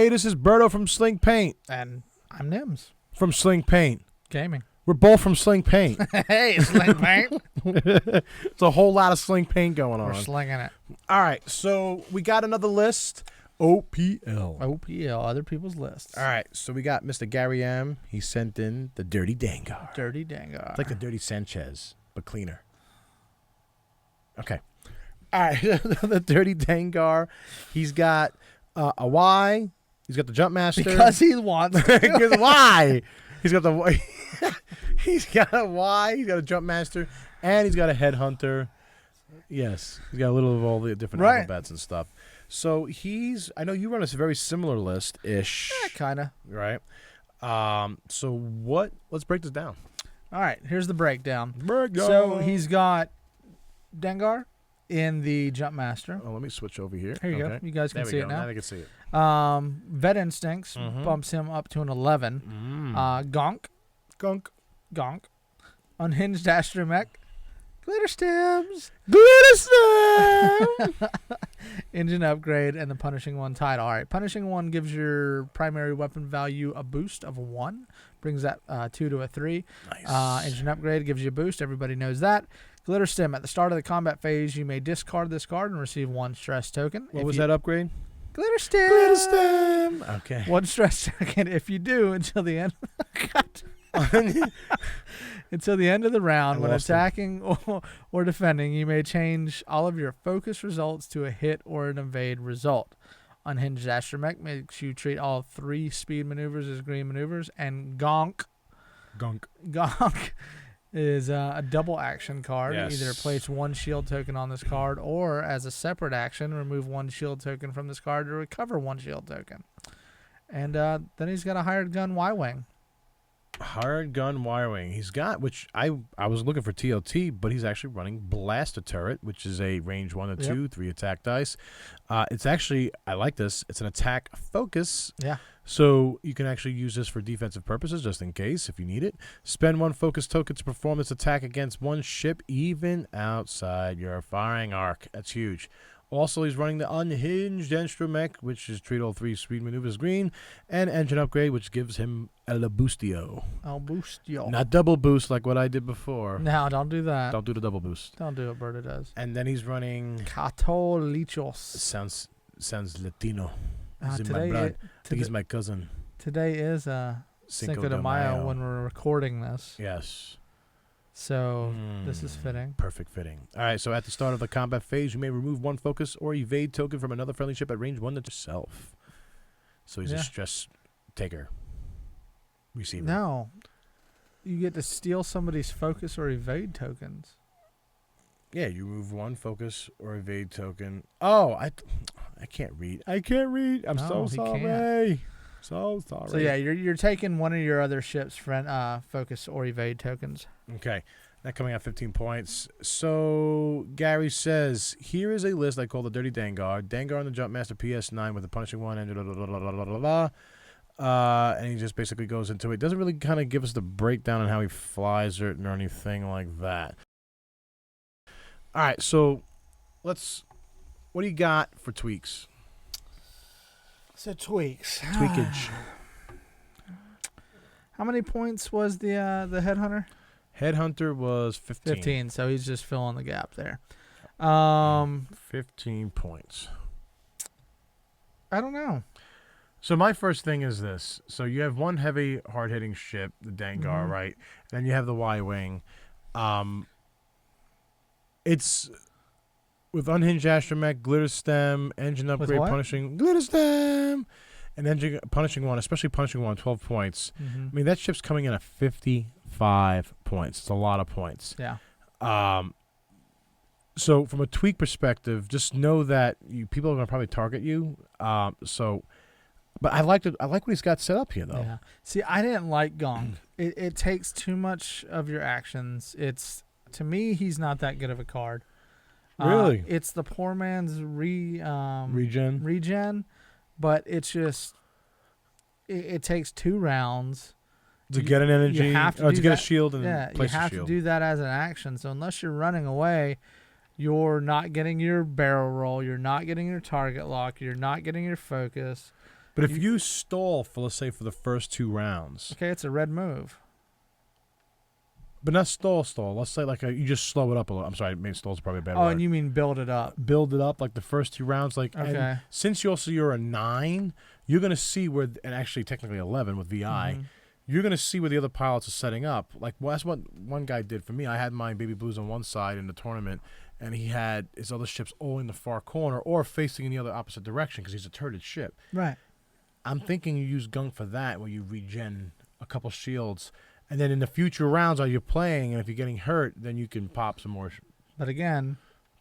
Hey, this is Berto from Sling Paint. And I'm Nims From Sling Paint. Gaming. We're both from Sling Paint. Hey, Sling Paint. It's a whole lot of Sling Paint going on. We're slinging it. All right, so we got another list. OPL. OPL, other people's lists. All right, so we got Mr. Gary M. He sent in the Dirty Dangar. Dirty Dangar. It's like the Dirty Sanchez, but cleaner. Okay. All right, the Dirty Dangar. He's got a Y. He's got the JumpMaster. Because he wants to. Why? He's got the he's got a Y. He's got a JumpMaster, and he's got a Headhunter. Yes, he's got a little of all the different alphabets and stuff. So I know you run a very similar list ish. Yeah, kind of. Right. So let's break this down. All right, here's the breakdown. Breakdown. So he's got Dengar in the JumpMaster. Oh, let me switch over here. Here you go. You guys can see it now. Now I can see it. Vet Instincts bumps him up to an 11. Gonk. Unhinged Astromech. Glitterstims. Engine upgrade and the Punishing One title. All right, Punishing One gives your primary weapon value a boost of 1. Brings that 2 to a 3. Nice. Engine upgrade gives you a boost. Everybody knows that. Glitterstim. At the start of the combat phase, you may discard this card and receive 1 stress token. What was that upgrade? Glitterstim. Okay. 1 stress token. If you do until the end. Until the end of the round, when attacking or defending, you may change all of your focus results to a hit or an evade result. Unhinged Astromech makes you treat all 3 speed maneuvers as green maneuvers, and Gonk is a double action card. Yes. Either place 1 shield token on this card, or as a separate action, remove 1 shield token from this card to recover 1 shield token. And then he's got a hired gun YWing. Hard gun YWing. He's got, which I was looking for TLT, but he's actually running Blaster Turret, which is a range 1 to 2, 3 attack dice. It's actually, I like this. It's an attack focus. Yeah. So you can actually use this for defensive purposes, just in case, if you need it. Spend 1 focus token to perform this attack against 1 ship, even outside your firing arc. That's huge. Also, he's running the Unhinged Astromech, which is treat all 3 speed maneuvers green, and engine upgrade, which gives him El Boostio. El Boostio. Not double boost like what I did before. No, don't do that. Don't do the double boost. Don't do what Berta does. And then he's running. Kaa'To Leeachos. Sounds Latino. He's in my Today blood. I think he's my cousin. Today is Cinco de Mayo when we're recording this. Yes. So this is fitting. Perfect fitting. All right, so at the start of the combat phase, you may remove 1 focus or evade token from another friendly ship at range 1 to yourself. So he's a stress taker. Receiver. No. You get to steal somebody's focus or evade tokens. Yeah, you remove 1 focus or evade token. Oh, I can't read. I'm so sorry. Can't. So sorry. So yeah, you're taking one of your other ship's focus or evade tokens. Okay. That coming out 15 points. So Gary says, here is a list I call the Dirty Dangar. Dangar on the JumpMaster PS9 with the Punishing One and and he just basically goes into it. Doesn't really kind of give us the breakdown on how he flies or anything like that. All right, so what do you got for tweaks? So tweaks. Tweakage. How many points was the Headhunter? Headhunter was 15. 15, so he's just filling the gap there. 15 points. I don't know. So my first thing is this. So you have 1 heavy, hard-hitting ship, the Dengar, right? Then you have the YWing. It's with Unhinged Astromech, Glitterstim, engine upgrade, Punishing Glitterstim, and engine Punishing One, especially Punishing One, 12 points. I mean, that ship's coming in at 55 points. It's a lot of points. Yeah. So from a tweak perspective, just know that people are going to probably target you. But I like what he's got set up here, though. Yeah. See, I didn't like Gonk. It takes too much of your actions. To me, he's not that good of a card. Really? It's the poor man's regen, but it's just it takes 2 rounds to get an energy. You have to get a shield and place you have a shield. to do that as an action. So unless you're running away, you're not getting your barrel roll. You're not getting your target lock. You're not getting your focus. But if you stall for, let's say, for the first 2 rounds. Okay, it's a red move. But not stall. Let's say like you just slow it up a little. I'm sorry, maybe stall's probably a bad word. Oh, and you mean build it up. Build it up like the first 2 rounds. Like, okay. And since you're a 9, you're going to see where, and actually technically 11 with VI, you're going to see where the other pilots are setting up. Like, well, that's what one guy did for me. I had my Baby Blues on one side in the tournament, and he had his other ships all in the far corner or facing in the other opposite direction because he's a turreted ship. Right. I'm thinking you use Gonk for that, where you regen a couple shields. And then in the future rounds, while you're playing, and if you're getting hurt, then you can pop some more. But again,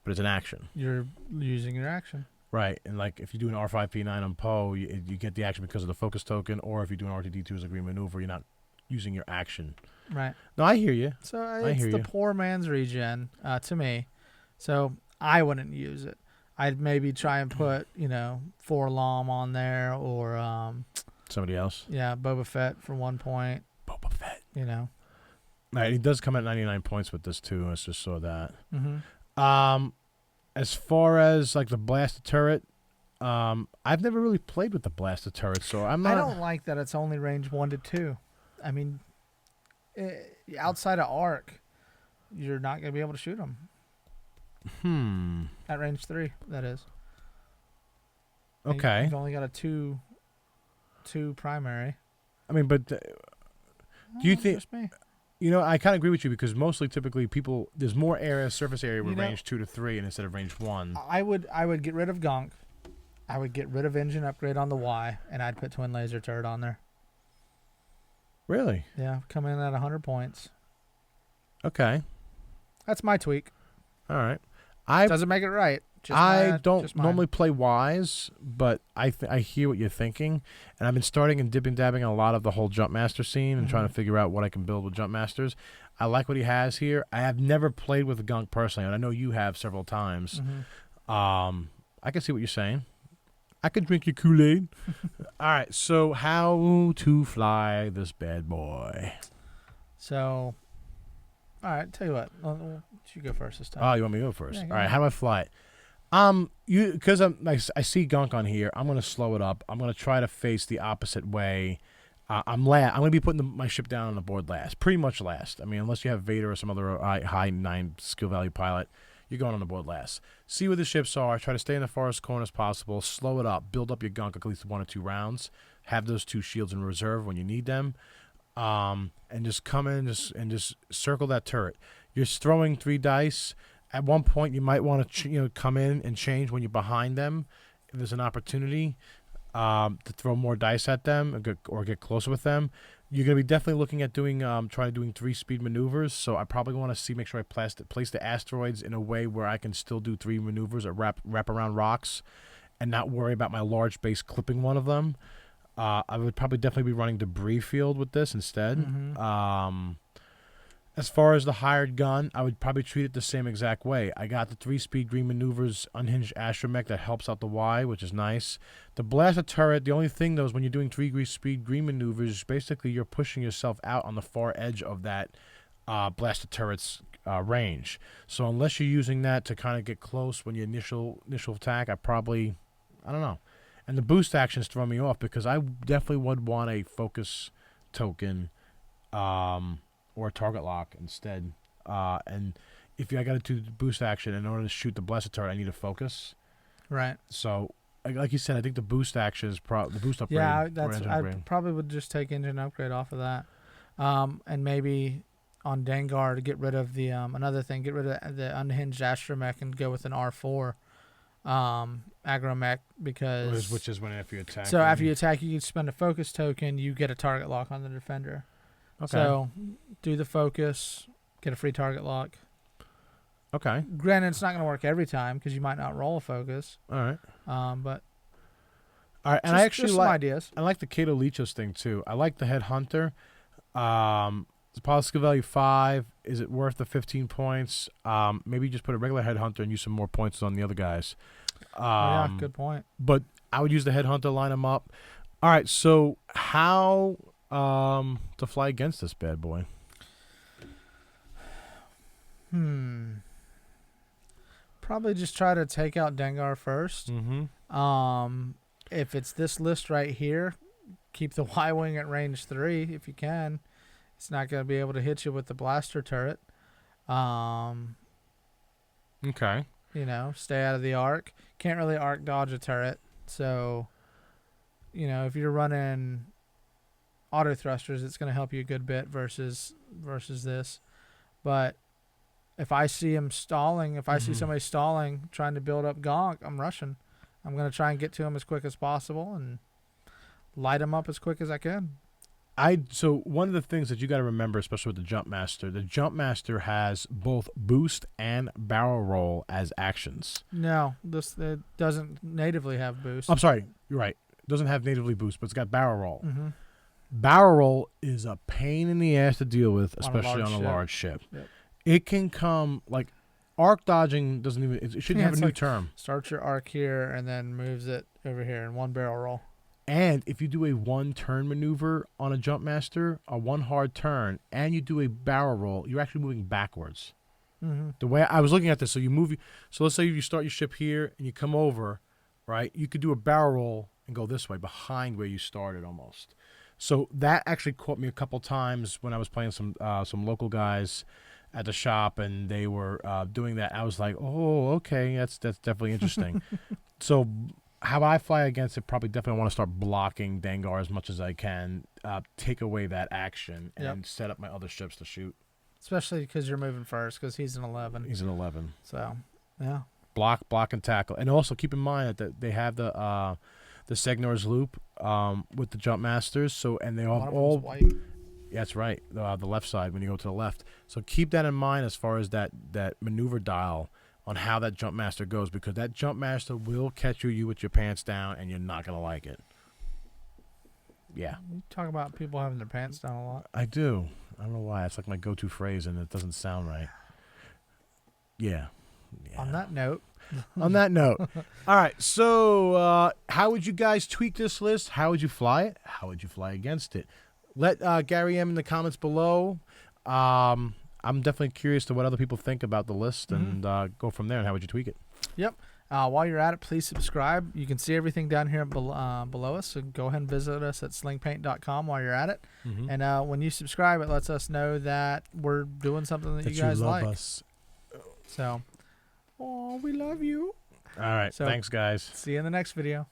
it's an action. You're using your action. Right. And like if you do an R5P9 on Poe, you get the action because of the focus token, or if you do an RTD2 as a green maneuver, you're not using your action. Right. No, I hear you. So it's the poor man's regen to me. So I wouldn't use it. I'd maybe try and put, 4 Lom on there or somebody else. Yeah, Boba Fett for 1 point. Boba Fett. Right, he does come at 99 points with this too. I just saw that. Mm-hmm. As far as like the blaster turret, I've never really played with the blaster turret, so I'm not. I don't like that it's only range 1 to 2. I mean, outside of arc, you're not going to be able to shoot them. At range 3, that is. Okay. You've only got a two primary. I mean, but do you think? Just me. I kind of agree with you because typically people, there's more surface area with range 2 to 3 instead of range 1. I would get rid of Gonk. I would get rid of engine upgrade on the Y, and I'd put twin laser turret on there. Really? Yeah, come in at 100 points. Okay. That's my tweak. All right. Doesn't make it right. I don't normally play Ys, but I hear what you're thinking, and I've been starting and dabbing on a lot of the whole JumpMaster scene and trying to figure out what I can build with JumpMasters. I like what he has here. I have never played with a Gonk personally, and I know you have several times. I can see what you're saying. I can drink your Kool-Aid. All right, so how to fly this bad boy? So, all right, tell you what. You go first this time. Oh, you want me to go first? Yeah, all right, how do I fly it? Because I see Gonk on here, I'm gonna slow it up. I'm gonna try to face the opposite way. I'm gonna be putting my ship down on the board last, pretty much last. I mean, unless you have Vader or some other high 9 skill value pilot, you're going on the board last. See where the ships are. Try to stay in the farthest corner as possible. Slow it up. Build up your Gonk at least 1 or 2 rounds. Have those 2 shields in reserve when you need them. And just come in and just circle that turret. You're throwing 3 dice. At one point, you might want to come in and change when you're behind them. If there's an opportunity to throw more dice at them or get closer with them, you're going to be definitely looking at doing 3-speed maneuvers. So I probably want to make sure I place the asteroids in a way where I can still do 3 maneuvers or wrap around rocks, and not worry about my large base clipping one of them. I would probably definitely be running debris field with this instead. As far as the hired gun, I would probably treat it the same exact way. I got the 3-speed green maneuvers Unhinged Astromech that helps out the Y, which is nice. The blaster turret, the only thing though is when you're doing 3-speed green maneuvers, basically you're pushing yourself out on the far edge of that blaster turret's range. So unless you're using that to kind of get close when you initial attack, I don't know. And the boost actions throw me off because I definitely would want a focus token or a target lock instead. And if I got to do the boost action in order to shoot the blaster turret, I need a focus. Right. So, like you said, I think the boost action is the boost upgrade. Yeah, I probably would just take engine upgrade off of that, and maybe on Dengar to get rid of the get rid of the Unhinged Astromech and go with an R4 agromech because which is when after you attack. So after you attack, you can spend a focus token. You get a target lock on the defender. Okay. So do the focus, get a free target lock. Okay. Granted, it's not going to work every time because you might not roll a focus. All right. But all right, and I actually like some ideas. I like the Kaa'To Leeachos thing too. I like the Headhunter. It's pilot skill value 5. Is it worth the 15 points? Maybe just put a regular Headhunter and use some more points on the other guys. Yeah, good point. But I would use the Headhunter, line them up. All right, so how to fly against this bad boy? Probably just try to take out Dengar first. if it's this list right here, keep the YWing at range 3 if you can. It's not going to be able to hit you with the blaster turret. Okay. You know, stay out of the arc. Can't really arc dodge a turret. So, you know, if you're running auto thrusters, it's going to help you a good bit versus this. But if I see him stalling, if I see somebody stalling, trying to build up Gonk, I'm rushing. I'm going to try and get to him as quick as possible and light him up as quick as I can. So one of the things that you got to remember, especially with the JumpMaster has both boost and barrel roll as actions. No, it doesn't natively have boost. I'm sorry, you're right. It doesn't have natively boost, but it's got barrel roll. Barrel roll is a pain in the ass to deal with, especially on a large ship. Yep. It can come like arc dodging doesn't even. It shouldn't have a new term. Start your arc here and then moves it over here in one barrel roll. And if you do a 1-turn maneuver on a JumpMaster, a 1 hard turn, and you do a barrel roll, you're actually moving backwards. The way I was looking at this, so you move. So let's say you start your ship here and you come over, right? You could do a barrel roll and go this way behind where you started almost. So that actually caught me a couple times when I was playing some local guys at the shop, and they were doing that. I was like, oh, okay, that's definitely interesting. So how I fly against it, probably definitely want to start blocking Dengar as much as I can, take away that action, and set up my other ships to shoot. Especially because you're moving first, because he's an 11. He's an 11. So, yeah. Block, and tackle. And also keep in mind that they have the Segnor's loop with the JumpMasters. So, and they have all white. Yeah, that's right. The left side when you go to the left. So keep that in mind as far as that maneuver dial on how that JumpMaster goes, because that JumpMaster will catch you with your pants down, and you're not going to like it. Yeah. You talk about people having their pants down a lot. I do. I don't know why. It's like my go-to phrase, and it doesn't sound right. Yeah. On that note. On that note. All right. So how would you guys tweak this list? How would you fly it? How would you fly against it? Let Gary M in the comments below. I'm definitely curious to what other people think about the list, and go from there. And how would you tweak it? Yep. While you're at it, please subscribe. You can see everything down here below us, so go ahead and visit us at slingpaint.com while you're at it. And when you subscribe, it lets us know that we're doing something that you guys like. Us. So, we love you. All right. Thanks, guys. See you in the next video.